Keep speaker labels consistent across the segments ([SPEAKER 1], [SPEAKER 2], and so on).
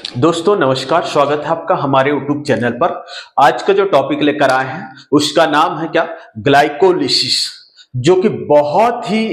[SPEAKER 1] दोस्तों नमस्कार, स्वागत है आपका हमारे YouTube चैनल पर। आज का जो टॉपिक लेकर आए हैं उसका नाम है क्या, ग्लाइकोलिसिस, जो कि बहुत ही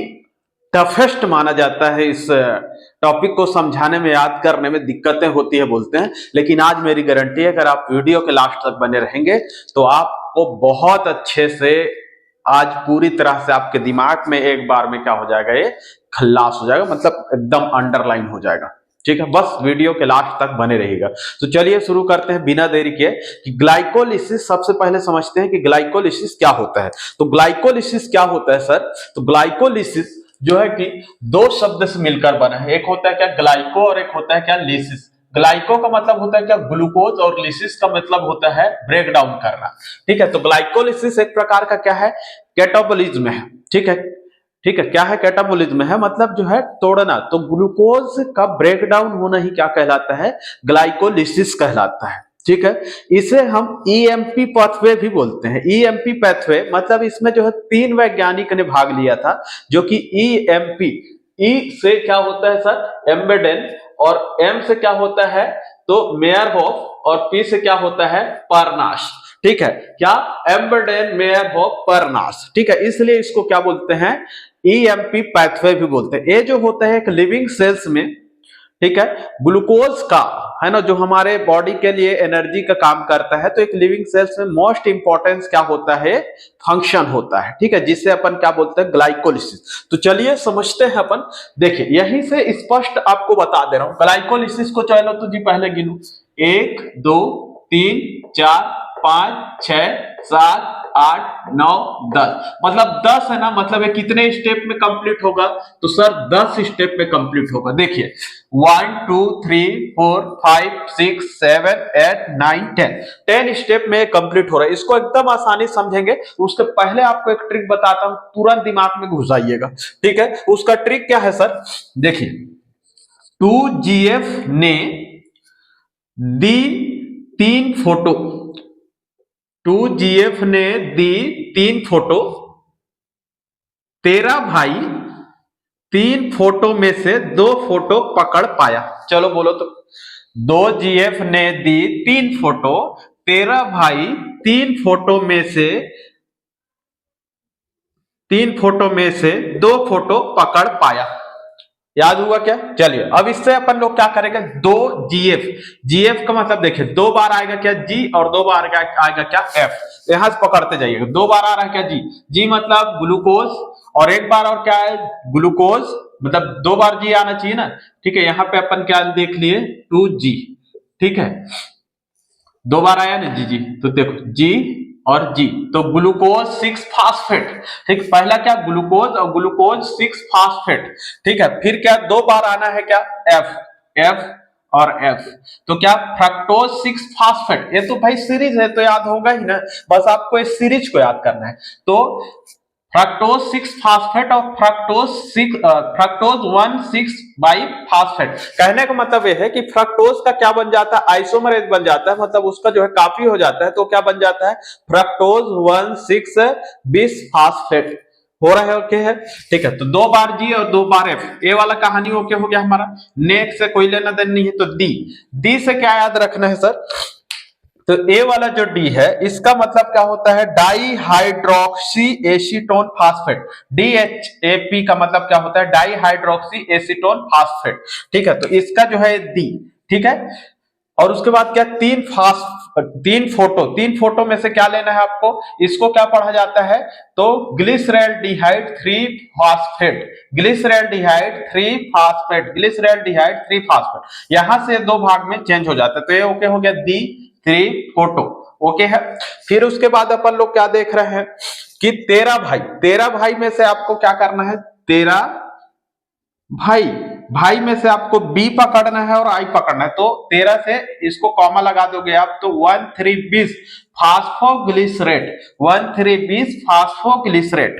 [SPEAKER 1] टफेस्ट माना जाता है। इस टॉपिक को समझाने में, याद करने में दिक्कतें होती है बोलते हैं, लेकिन आज मेरी गारंटी है अगर आप वीडियो के लास्ट तक बने रहेंगे तो आपको बहुत अच्छे से आज पूरी तरह से आपके दिमाग में एक बार में क्या हो जाएगा, ये खल्लास हो जाएगा, मतलब एकदम अंडरलाइन हो जाएगा। ठीक है, बस वीडियो के लास्ट तक बने रहिएगा। तो चलिए शुरू करते हैं बिना देरी के कि ग्लाइकोलिसिस, सबसे पहले समझते हैं कि ग्लाइकोलिसिस क्या होता है। तो ग्लाइकोलिसिस क्या होता है सर? तो ग्लाइकोलिसिस जो है कि दो शब्द से मिलकर बना है। एक होता है क्या, ग्लाइको, और एक होता है क्या, लिसिस। ग्लाइको का मतलब होता है क्या, ग्लूकोज, और लिसिस का मतलब होता है ब्रेक डाउन करना। ठीक है, तो ग्लाइकोलिसिस एक प्रकार का क्या है, कैटाबोलिज्म है। ठीक है, ठीक है, क्या है, कैटाबोलिज्म है, मतलब जो है तोड़ना। तो ग्लूकोज का ब्रेक डाउन होना ही क्या कहलाता है, ग्लाइकोलिसिस कहलाता है। ठीक है, इसे हम ईएमपी पाथवे भी बोलते हैं। ईएमपी पाथवे मतलब इसमें जो है तीन वैज्ञानिक ने भाग लिया था, जो कि ईएमपी, ई से क्या होता है सर, एम्बेडेन, और एम से क्या होता है तो मेयरहोफ, और पी से क्या होता है, परनाश। ठीक है, क्या, एम्बेडेन, मेयरहोफ, परनाश। ठीक है, इसलिए इसको क्या बोलते हैं, ईएमपी पाथवे भी बोलते हैं। ये जो होता है एक लिविंग सेल्स में, ठीक है, ग्लूकोज का, है ना, जो हमारे बॉडी के लिए एनर्जी का काम करता है, तो एक लिविंग सेल्स में मोस्ट इंपॉर्टेंस क्या होता है, फंक्शन होता है। ठीक है, जिसे अपन क्या बोलते हैं, ग्लाइकोलिसिस। तो चलिए समझते हैं अपन। देखिए यहीं से स्पष्ट आपको बता दे रहा हूं ग्लाइकोलिसिस को। चलो तो जी पहले गिनो, 1 2 3 4 5 6 7 8 9 10, मतलब 10 है ना, मतलब ये कितने स्टेप में कंप्लीट होगा, तो सर 10 स्टेप में कंप्लीट होगा। देखिए 1 2 3 4 5 6 7 8 9 10 स्टेप में कंप्लीट हो रहा है। इसको एकदम आसानी समझेंगे, उसके पहले आपको एक ट्रिक बताता हूं, तुरंत दिमाग में घुस जाइएगा। ठीक है, उसका ट्रिक क्या है सर, देखिए 2GF ने दी 3 फोटो, 2GF ने दी 3 फोटो, तेरा भाई 3 फोटो में से 2 फोटो पकड़ पाया। चलो बोलो तो, 2GF ने दी 3 फोटो, तेरा भाई 3 फोटो में से 2 फोटो पकड़ पाया। याद हुआ क्या? चलिए अब इससे अपन लोग क्या करेंगे, 2GF, जीएफ का मतलब देखिए 2 बार आएगा क्या, जी, और 2 बार आएगा क्या, एफ। यहां से पकड़ते जाइएगा। 2 बार आ रहा है क्या, जी, जी मतलब ग्लूकोज, और एक बार और क्या है, ग्लूकोज, मतलब 2 बार जी आना चाहिए ना। ठीक है, यहाँ पे अपन क्या देख लिए, 2G। ठीक है, 2 बार आया ना जी, जी, तो देखो जी और जी, तो ग्लूकोज 6 फास्फेट। ठीक, पहला क्या, ग्लूकोज, और ग्लूकोज 6 फास्फेट। ठीक है, फिर क्या, 2 बार आना है क्या, एफ, एफ और एफ, तो क्या, फ्रक्टोज 6 फास्फेट। ये तो भाई सीरीज है तो याद होगा ही ना, बस आपको इस सीरीज को याद करना है। तो फ्रक्टोज 6 फास्फेट और फ्रक्टोज 1,6-बाई-फास्फेट। कहने का मतलब यह है कि फ्रक्टोज का क्या बन जाता है, आइसोमरेज बन जाता है, मतलब उसका जो है काफी हो जाता है, तो क्या बन जाता है, फ्रक्टोज 1,6-बिस-फास्फेट। हो रहा है, ओके है। ठीक है, तो 2 बार जी और 2 बार एफ, ए वाला कहानी ओके हो गया हमारा। नेक्स्ट से कोई लेना देना नहीं है, तो डी, डी से क्या याद रखना है सर, तो ए वाला जो डी है इसका मतलब क्या होता है, di hydroxy acetone phosphate. DHAP का मतलब क्या होता है, डाई हाइड्रोक्सी एसीटोन फास्फेट। ठीक है, तो इसका जो है डी। ठीक है, और उसके बाद क्या, 3 फोटो में से क्या लेना है आपको, इसको क्या पढ़ा जाता है, तो ग्लिसरैल्डिहाइड 3 फास्फेट, ग्लिसरैल्डिहाइड 3 फास्फेट। यहां से 2 भाग में चेंज हो जाता है, तो ये ओके हो गया, दी 3 फोटो, ओके है। फिर उसके बाद अपन लोग क्या देख रहे हैं कि तेरा भाई में से आपको क्या करना है, तेरा भाई, भाई में से आपको बी पकड़ना है और आई पकड़ना है, तो 13 से इसको कॉमा लगा दोगे आप, तो 1,3-20 फास्फोग्लिसरेट, 1,3-20 फास्फोग्लिसरेट।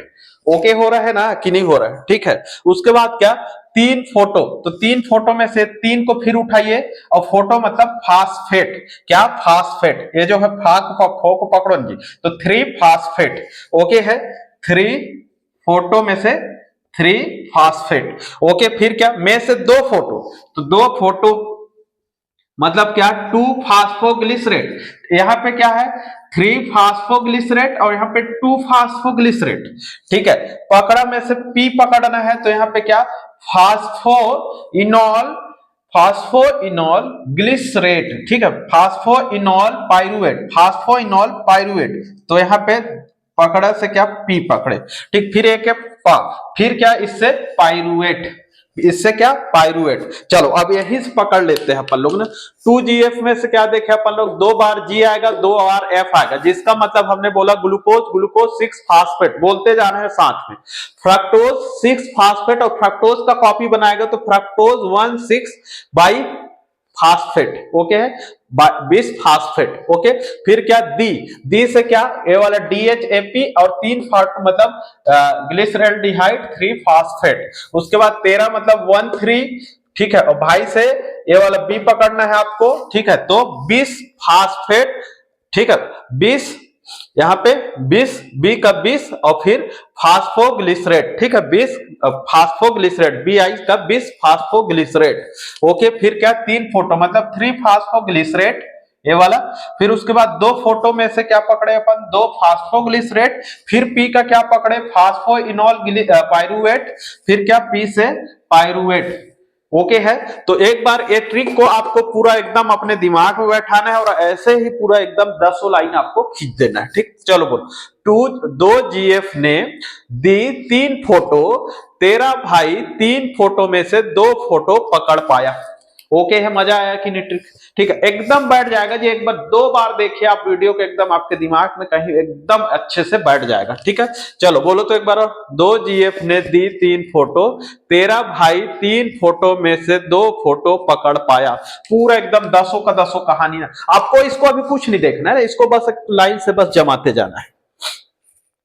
[SPEAKER 1] ओके हो रहा है ना कि नहीं हो रहा है? ठीक है, उसके बाद क्या, 3 फोटो, तो 3 फोटो में से 3 को फिर उठाइए, और फोटो मतलब फास्फेट, क्या, फास्फेट, ये जो है फो को पकड़ो जी, तो 3 फास्फेट। ओके है, 3 फोटो में से 3 फास्फेट। ओके, फिर क्या, में से 2 फोटो, तो 2 फोटो मतलब क्या 2 फास्फोग्लिसरेट, यहाँ पे क्या है 3 फास्फोग्लिसरेट और यहाँ पे 2 फास्फोग्लिसरेट। ठीक है, पकड़ा में से पी पकड़ना है तो यहाँ पे क्या फास्फोइनॉल, फास्फोइनॉल ग्लिसरेट। ठीक है, फास्फोइनॉल पाइरुवेट, फास्फोइनॉल पाइरुवेट। तो यहाँ पे पकड़ा से क्या पी पकड़े। ठीक, फिर एक है पा, फिर क्या इससे पाइरुवेट, इससे क्या पाइरुवेट। चलो अब यही से पकड़ लेते हैं अपन लोग ना। 2GF में से क्या देखे अपन लोग, 2 बार G आएगा 2 बार F आएगा, जिसका मतलब हमने बोला ग्लूकोज, ग्लूकोज 6 फास्फेट, बोलते जाना है साथ में। फ्रक्टोज 6 फास्फेट और फ्रक्टोज का कॉपी बनाएगा तो फ्रक्टोज 1,6 बाई फास्फेट। ओके है, 20 फास्फेट। ओके, फिर क्या दी, दी से क्या ये वाला DHAP और 3 मतलब ग्लिसरल्डिहाइड 3 फास्फेट। उसके बाद 13 मतलब 1,3। ठीक है, और भाई से ये वाला बी पकड़ना है आपको। ठीक है, तो 20 फास्फेट। ठीक है, 20 यहाँ पे 20, बी का 20 और फिर फास्फोग्लिसरेट। ठीक है, 20 फास्फोग्लिसरेट, BI का 20 फास्फोग्लिसरेट। ओके, फिर क्या 3 फोटो मतलब 3 फास्फोग्लिसरेट ये वाला। फिर उसके बाद 2 फोटो में से क्या पकड़े अपन 2 फास्फोग्लिसरेट, फिर पी का क्या पकड़े फास्फोइनॉल पाइरुवेट, फिर क्या पी से पाइरुवेट। ओके है, तो एक बार ये ट्रिक को आपको पूरा एकदम अपने दिमाग में बैठाना है और ऐसे ही पूरा एकदम 10 लाइन आपको खींच देना है। ठीक, चलो बोलो 2GF ने दी 3 फोटो, तेरा भाई 3 फोटो में से 2 फोटो पकड़ पाया। ओके है, मजा आया कि नहीं ट्रिक। ठीक है, एकदम बैठ जाएगा जी, एक बार 2 बार देखिए आप वीडियो को, एकदम आपके दिमाग में कहीं एकदम अच्छे से बैठ जाएगा। ठीक है, चलो बोलो तो एक बार और। 2GF ने दी 3 फोटो, तेरा भाई 3 फोटो में से 2 फोटो पकड़ पाया। पूरा एकदम 10 का 10 कहानी ना, आपको इसको अभी कुछ नहीं देखना है, इसको बस एक लाइन से बस जमाते जाना है।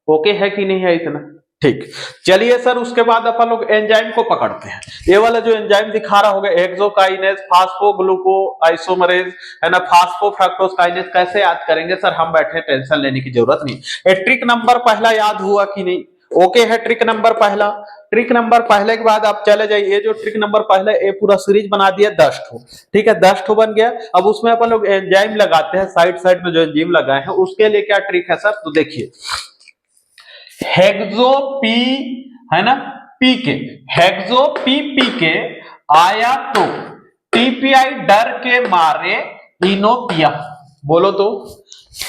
[SPEAKER 1] ओके है कि नहीं है इतना। ठीक, चलिए सर उसके बाद अपन लोग एंजाइम को पकड़ते हैं। ये वाला जो एंजाइम दिखा रहा होगा हेक्सोकाइनेज, फास्फोग्लूको आइसोमरेज है ना, फास्फोफ्रक्टोकाइनेज, कैसे याद करेंगे सर, हम बैठे, टेंशन लेने की जरूरत नहीं। ये ट्रिक नंबर पहला याद हुआ कि नहीं। ओके है, ट्रिक नंबर पहला। ट्रिक नंबर पहले के बाद आप चले जाइए, ये जो ट्रिक नंबर पहले ये पूरा सीरीज बना दिया 10 ठो। ठीक है, 10 ठो बन गया। अब उसमें अपन लोग एंजाइम लगाते हैं, साइड साइड में जो एंजाइम लगाए हैं उसके लिए क्या ट्रिक है सर, तो देखिए हेक्सो पी है ना, पी के, हेक्सो पी के आया तो टीपीआई डर के मारे इनोपिया। बोलो तो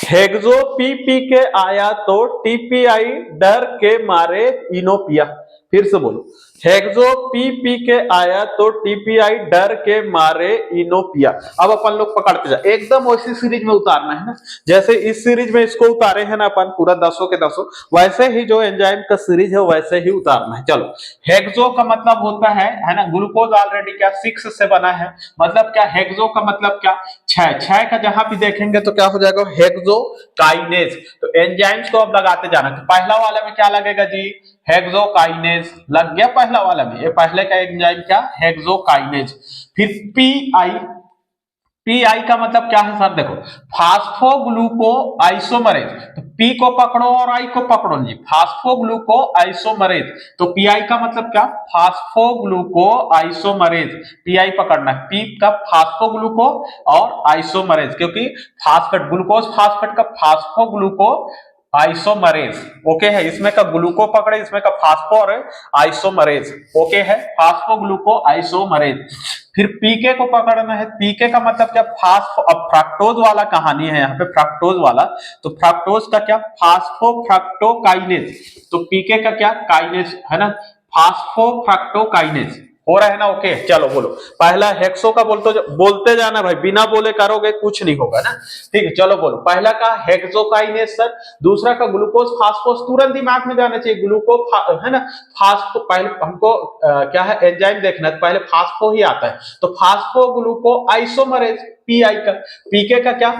[SPEAKER 1] हेक्सो पी के आया तो टीपीआई डर के मारे इनोपिया। फिर से बोलो हेक्सो पी के आया तो टीपीआई डर के मारे इनोपिया। अब अपन लोग पकड़ते जाए, एकदम वैसी सीरीज में उतारना है ना, जैसे इस सीरीज में इसको उतारे हैं ना अपन पूरा 10 के 10, वैसे ही जो एंजाइम का सीरीज है वैसे ही उतारना है। चलो, हेक्सो का मतलब होता है ना, ग्लूकोज ऑलरेडी क्या 6 से बना है, मतलब क्या हेक्सो का मतलब क्या 6, 6 का जहां भी देखेंगे तो क्या हो जाएगा हेक्सोकाइनेज। तो एंजाइम्स को अब लगाते जाना, तो पहला वाला में क्या लगेगा जी हेक्सोकाइनेज, लग गया पहला वाला में, ये पहले का एंजाइम क्या हेक्सोकाइनेज। फिर पीआई, पीआई का मतलब क्या है सर, देखो फास्फोग्लूको आइसोमरेज, तो पी को पकड़ो और आई को पकड़ो जी, फास्फोग्लूको आइसोमरेज। तो पीआई का मतलब क्या फास्फोग्लूको आइसोमरेज, पीआई पकड़ना है, पी का फास्फोग्लूको और आइसोमरेज, क्योंकि फास्फेट ग्लूकोज फास्फेट का फास्फोग्लूको आइसोमरेज। ओके है, इसमें का ग्लूको पकड़े, इसमें का फास्फो और आइसोमरेज। ओके है, फास्फोग्लूको आइसोमरेज। फिर पीके को पकड़ना है, पीके का मतलब क्या फास्फो, अब फ्रक्टोज वाला कहानी है यहाँ पे, फ्रक्टोज वाला, तो फ्रक्टोज का क्या फास्फोफ्रक्टोकाइनेज, तो पीके का क्या काइनेज है ना, फास्फोफ्रक्टोकाइनेज हो रहा है ना। ओके, चलो बोलो पहला हेक्सो का बोलते जाना भाई, बिना बोले करोगे कुछ नहीं होगा ना। ठीक है, चलो बोलो पहला का हेक्सोकाइनेज सर, दूसरा का ग्लूकोज फास्फोस, तुरंत दिमाग में जाना चाहिए ग्लूको है ना, फास्फो, पहले हमको क्या है एंजाइम देखना है, पहले फास्फो ही आता है, तो फास्फो ग्लूको आइसोमरेज पीआई का, पीके का क्या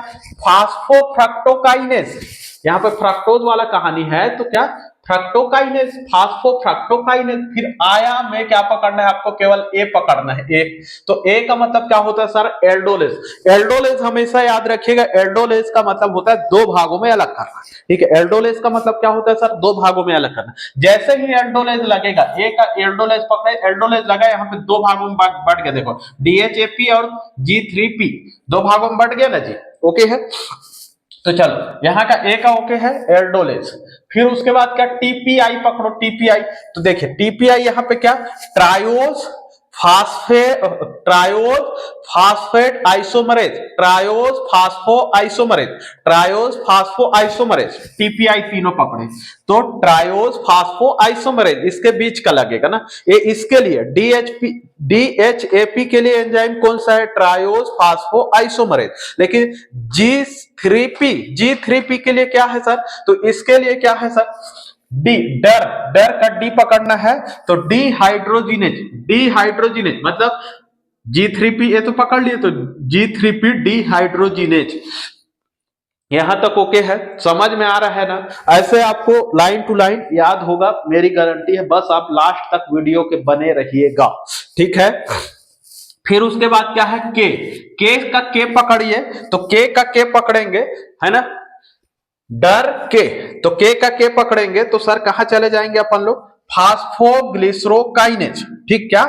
[SPEAKER 1] फास्फोफ्रक्टोकाइनेज, यहाँ पे फ्रक्टोज वाला कहानी है तो क्या फ्रक्टोकाइनेज, फास्फोफ्रक्टोकाइनेज। फिर आया में क्या पकड़ना है आपको, केवल ए पकड़ना है, ए। तो ए का मतलब क्या होता है सर, एल्डोलेज। एल्डोलेज हमेशा याद रखिएगा, एल्डोलेज का मतलब होता है दो भागों में अलग करना, ठीक है। एल्डोलेज का मतलब क्या होता है सर, दो भागों में अलग करना। जैसे ही एल्डोलेज लगेगा, ए का एल्डोलेज पकड़े, एल्डोलेज लगा, यहाँ पे दो भागों में बढ़ गया, देखो डीएचएपी और जी3पी दो भागों में बढ़ गया ना जी, ओके है। तो चलो यहाँ का ए का ओके है, एल्डोलेज। फिर उसके बाद क्या, टीपीआई पकड़ो, टीपीआई। तो देखिए टीपीआई यहाँ पे क्या, triose phosphate, triose phosphate isomerase, triose phospho isomerase, triose phospho isomerase, TPI तीनों पकड़े। तो ट्रायोज फास्फो आइसोमरेज इसके बीच का लगेगा ना, ये इसके लिए डीएचपी डीएचएपी के लिए एंजाइम कौन सा है, ट्रायोज फास्फो आइसोमरेज। लेकिन जी3पी के लिए क्या है सर, तो इसके लिए क्या है सर, डी, डर, डर का डी पकड़ना है, तो डीहाइड्रोजिनेज, डीहाइड्रोजिनेज मतलब जी3पी, ये तो पकड़ लिए, तो जी3पी डीहाइड्रोजिनेज। यहां तक ओके है, समझ में आ रहा है ना। ऐसे आपको लाइन टू लाइन याद होगा, मेरी गारंटी है, बस आप लास्ट तक वीडियो के बने रहिएगा, ठीक है। फिर उसके बाद क्या है, के का के पकड़िए, तो के का के पकड़ेंगे, है ना, डर के, तो के का के पकड़ेंगे तो सर कहां चले जाएंगे अपन लोग, फास्फोग्लिसरोकाइनेज, ठीक, क्या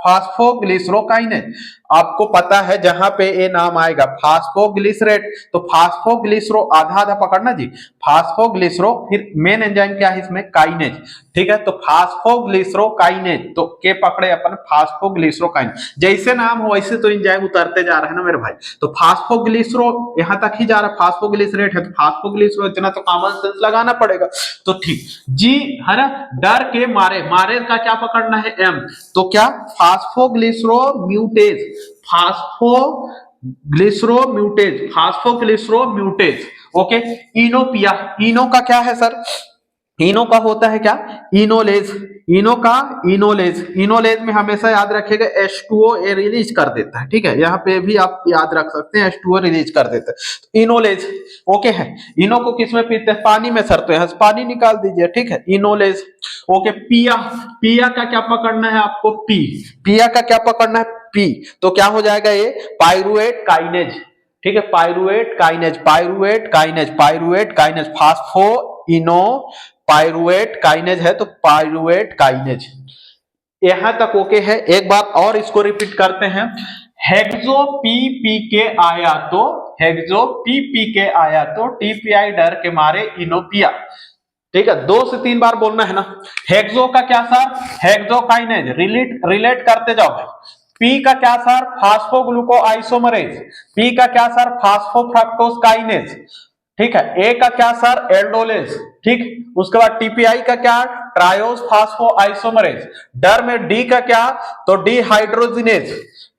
[SPEAKER 1] फास्फोग्लिसरोकाइनेज। आपको पता है जहां पे ए नाम आएगा फास्फोग्लिसरेट, तो फास्फोग्लिसरो आधा आधा पकड़ना जी, फास्फोग्लिसरो, फिर मेन एंजाइम क्या है इसमें, काइनेज, ठीक है। तो फास्फोग्लिसरोकाइनेज, तो के पकड़े अपन फास्फोग्लिसरोकाइनेज, जैसे नाम हो वैसे तो एंजाइम उतरते जा रहे हैं ना मेरे भाई। तो फास्फोग्लिसरो यहां तक ही जा रहा है, फास्फोग्लिसरेट है तो फास्फोग्लिसरो, इतना तो कॉमन सेंस लगाना पड़ेगा। तो ठीक जी, है ना, डर के मारे, मारे का क्या पकड़ना है, एम, तो क्या, फास्फोग्लिसरो म्यूटेज, फास्फोग्लिसरोम्यूटेज, फास्फोग्लिसरोम्यूटेज, ओके। इनोपिया, इनो का क्या है सर, इनो का होता है क्या, इनोलेज, इनो का इनोलेज, इनोलेज में हमेशा याद रखिएगा H2O ए रिलीज कर देता है, ठीक है। यहाँ पे भी आप याद रख सकते हैं, H2O रिलीज कर देता है, तो इनोलेज, ओके है। इनो को किस में पीते हैं, पानी में सर, तो यहाँ से पानी निकाल दीजिए, ठीक है, इनोलेज, ओके। पिया, पिया का क्या पकड़ना है आपको, पी, पिया का क्या पकड़ना है, पी, तो क्या हो जाएगा ये, पाइरुएट काइनेज, ठीक है, पाइरुएट काइनेज, पाइरुएट काइनेज, पाइरुएट काइनेज, फास्फो इनो पाइरुएट काइनेज है, तो पाइरुएट काइनेज। यहां तक ओके है। एक बार और इसको रिपीट करते हैं, हेक्सो पीपीके आया तो, हेक्सो पीपीके आया तो टीपीआई डर के मारे इनोपिया, ठीक है, 2 से 3 बार बोलना है ना। हेक्सो का क्या सर, हेक्सोकाइनेज, रिलेट करते जाओ भाई। पी का क्या सर, फास्फोग्लूको आइसोमरेज, पी का क्या सर, फास्फोफ्रक्टोज काइनेज, ठीक है। ए का क्या सर, एल्डोलेज, ठीक। उसके बाद टीपीआई का क्या, ट्रायोज फास्फो आइसोमरेज। डर में डी का क्या, तो डीहाइड्रोजिनेज,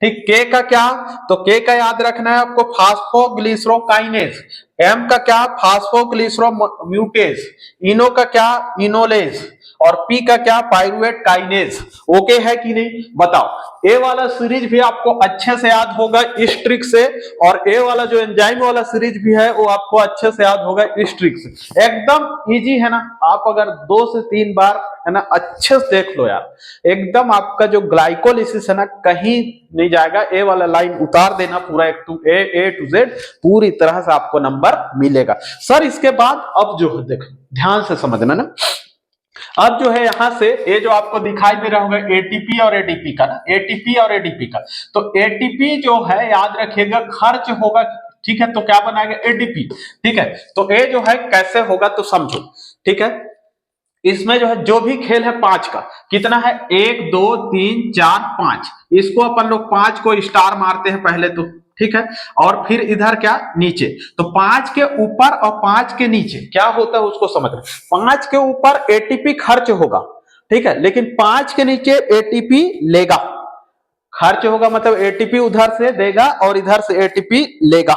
[SPEAKER 1] ठीक। के का क्या, तो के का याद रखना है आपको, फास्फोग्लिसरोकाइनेज। एम का क्या, फास्फोग्लिसरोम्यूटेज। इनो का क्या, इनोलेज। और पी का क्या, पाइरुवेट काइनेज। ओके है कि नहीं, बताओ। ए वाला सीरीज भी आपको अच्छे से याद होगा इस ट्रिक से, और ए वाला जो एंजाइम वाला सीरीज भी है वो आपको अच्छे से याद होगा इस ट्रिक से। एकदम इजी है ना, आप अगर 2 से 3 बार, है ना, अच्छे से देख लो यार, एकदम आपका जो ग्लाइकोलिसिस है ना कहीं नहीं जाएगा। ए वाला लाइन उतार देना पूरा, ए टू जेड पूरी तरह से आपको नंबर मिलेगा सर। इसके बाद अब जो है देखो, ध्यान से समझना ना, अब जो है यहां से ये जो आपको दिखाई दे रहा होगा एटीपी और एडीपी का ना, एटीपी और एडीपी का, तो एटीपी जो है याद रखिएगा खर्च होगा, ठीक है, तो क्या बनाएगा, एडीपी, ठीक है। तो ये जो है कैसे होगा तो समझो, ठीक है। इसमें जो है जो भी खेल है 5 का, कितना है, 1 2 3 4 5, इसको अपन लोग 5 को स्टार मारते हैं पहले तो, ठीक है। और फिर इधर क्या, नीचे, तो 5 के ऊपर और 5 के नीचे क्या होता है उसको समझ रहे। 5 के ऊपर एटीपी खर्च होगा, ठीक है, लेकिन 5 के नीचे एटीपी लेगा, खर्च होगा मतलब एटीपी उधर से देगा और इधर से एटीपी लेगा।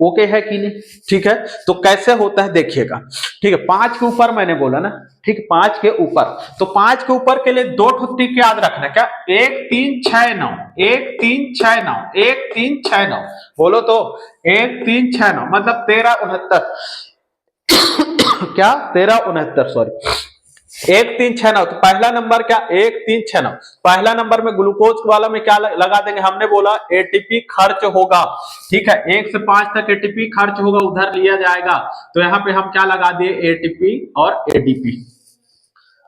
[SPEAKER 1] ओके है कि नहीं, ठीक है। तो कैसे होता है देखिएगा, ठीक है। 5 के ऊपर मैंने बोला ना, ठीक, 5 के ऊपर, तो 5 के ऊपर के लिए 2 ट्रिक याद रखना, क्या, 1 3 6 9, 1 3 6 9, 1 3 6 9, बोलो तो 1 3 6 9 मतलब 13 69, क्या 1369 सॉरी 1369। तो पहला नंबर क्या 1369, पहला नंबर में ग्लूकोज वाला में क्या लगा देंगे, हमने बोला एटीपी खर्च होगा, ठीक है 1 से 5 तक एटीपी खर्च होगा, उधर लिया जाएगा, तो यहाँ पे हम क्या लगा दिए एटीपी और एडीपी।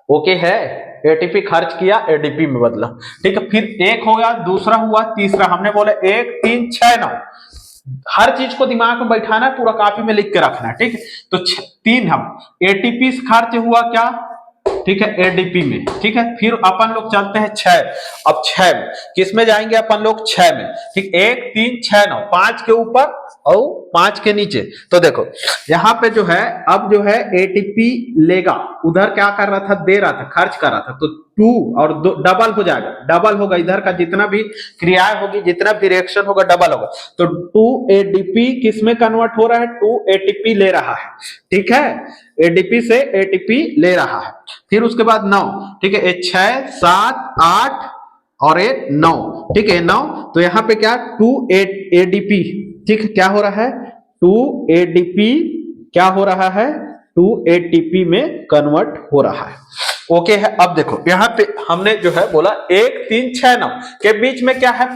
[SPEAKER 1] ओके है, एटीपी खर्च किया एडीपी में बदला, ठीक है। फिर एक हो गया, दूसरा हुआ, तीसरा हमने बोला 1369। हर चीज को दिमाग में बैठाना है, पूरा कॉपी में लिख के रखना है, ठीक है। तो 3 हम एटीपी खर्च हुआ क्या, ठीक है एडीपी में, ठीक है। फिर अपन लोग चलते हैं 6, अब 6 में किस में जाएंगे अपन लोग 6 में, ठीक 1 3 6 9, 5 के ऊपर और 5 के नीचे। तो देखो यहाँ पे जो है अब जो है एटीपी लेगा, उधर क्या कर रहा था दे रहा था, खर्च कर रहा था, तो 2 और डबल हो जाएगा, डबल होगा, इधर का जितना भी क्रियाएं होगी, जितना भी रिएक्शन होगा डबल होगा। तो 2 एडीपी किस में कन्वर्ट हो रहा है, 2 एटीपी ले रहा है, ठीक है, एडीपी से एटीपी ले रहा है। फिर उसके बाद 9, ठीक है, 6 7 8 और 9, ठीक है 9। तो यहाँ पे क्या 2 एडीपी, ठीक है, क्या हो रहा है 2 एडीपी क्या हो रहा है 2 एटीपी में कन्वर्ट हो रहा है। ओके है। अब देखो यहाँ पे हमने जो है बोला 1 3 6 9 के बीच में क्या है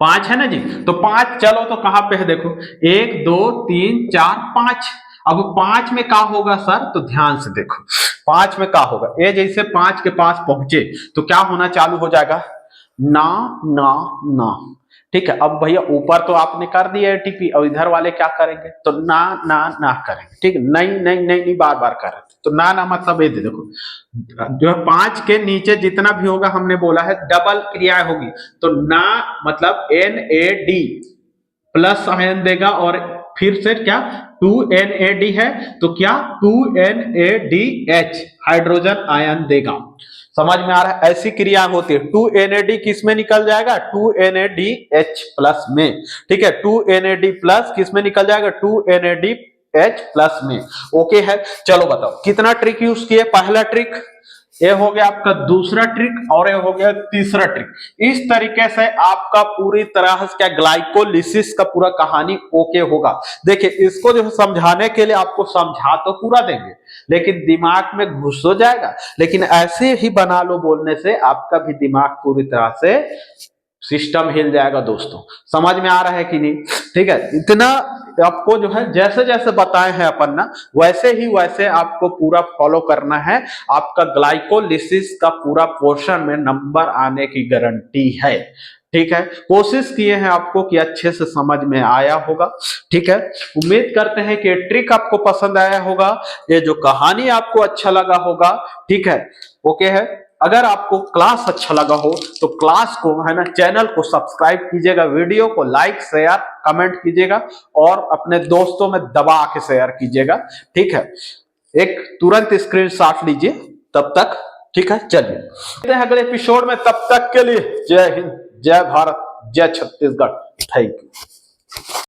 [SPEAKER 1] 5 है ना जी, तो 5 चलो तो कहां पे है देखो 1 2 3 4 5। अब 5 में क्या होगा सर, तो ध्यान से देखो 5 में क्या होगा, ये जैसे 5 के पास पहुंचे तो क्या होना चालू हो जाएगा, ना ना ना, ठीक है। अब भैया ऊपर तो आपने कर दिया एटीपी, और इधर वाले क्या करेंगे, तो ना ना ना करेंगे, ठीक है, नहीं नहीं नहीं नहीं बार बार कर रहे, तो ना ना मतलब ये देखो जो है 5 के नीचे जितना भी होगा हमने बोला है डबल क्रिया होगी, तो ना मतलब NAD प्लस आयन देगा, और फिर से क्या 2NAD है तो क्या 2NADH हाइड्रोजन आयन देगा। समझ में आ रहा है, ऐसी क्रिया होती है। 2NAD किस में निकल जाएगा 2NADH प्लस में, ठीक है 2NAD प्लस किस में निकल जाएगा 2NADH प्लस में। ओके है, चलो बताओ कितना ट्रिक यूज किए, पहला ट्रिक ये हो गया आपका, दूसरा ट्रिक और ये हो गया तीसरा ट्रिक। इस तरीके से आपका पूरी तरह से क्या ग्लाइकोलिसिस का पूरा कहानी ओके होगा। देखिए इसको जो समझाने के लिए आपको समझा तो पूरा देंगे, लेकिन दिमाग में घुस हो जाएगा, लेकिन ऐसे ही बना लो बोलने से आपका भी दिमाग पूरी तरह से सिस्टम हिल जाएगा। दोस्तों समझ में आ रहा है कि नहीं, ठीक है। इतना आपको जो है जैसे जैसे बताए हैं अपन ना, वैसे ही वैसे आपको पूरा फॉलो करना है, आपका ग्लाइकोलिसिस का पूरा पोर्शन में नंबर आने की गारंटी है, ठीक है। कोशिश किए हैं आपको कि अच्छे से समझ में आया होगा, ठीक है। उम्मीद करते हैं कि ट्रिक आपको पसंद आया होगा, ये जो कहानी आपको अच्छा लगा होगा, ठीक है। ओके है, अगर आपको क्लास अच्छा लगा हो तो क्लास को है ना चैनल को सब्सक्राइब कीजिएगा, वीडियो को लाइक शेयर कमेंट कीजिएगा और अपने दोस्तों में दबा के शेयर कीजिएगा, ठीक है। एक तुरंत स्क्रीनशॉट लीजिए तब तक, ठीक है। चलिए मिलते हैं अगले एपिसोड में, तब तक के लिए जय हिंद जय भारत जय छत्तीसगढ़, थैंक यू।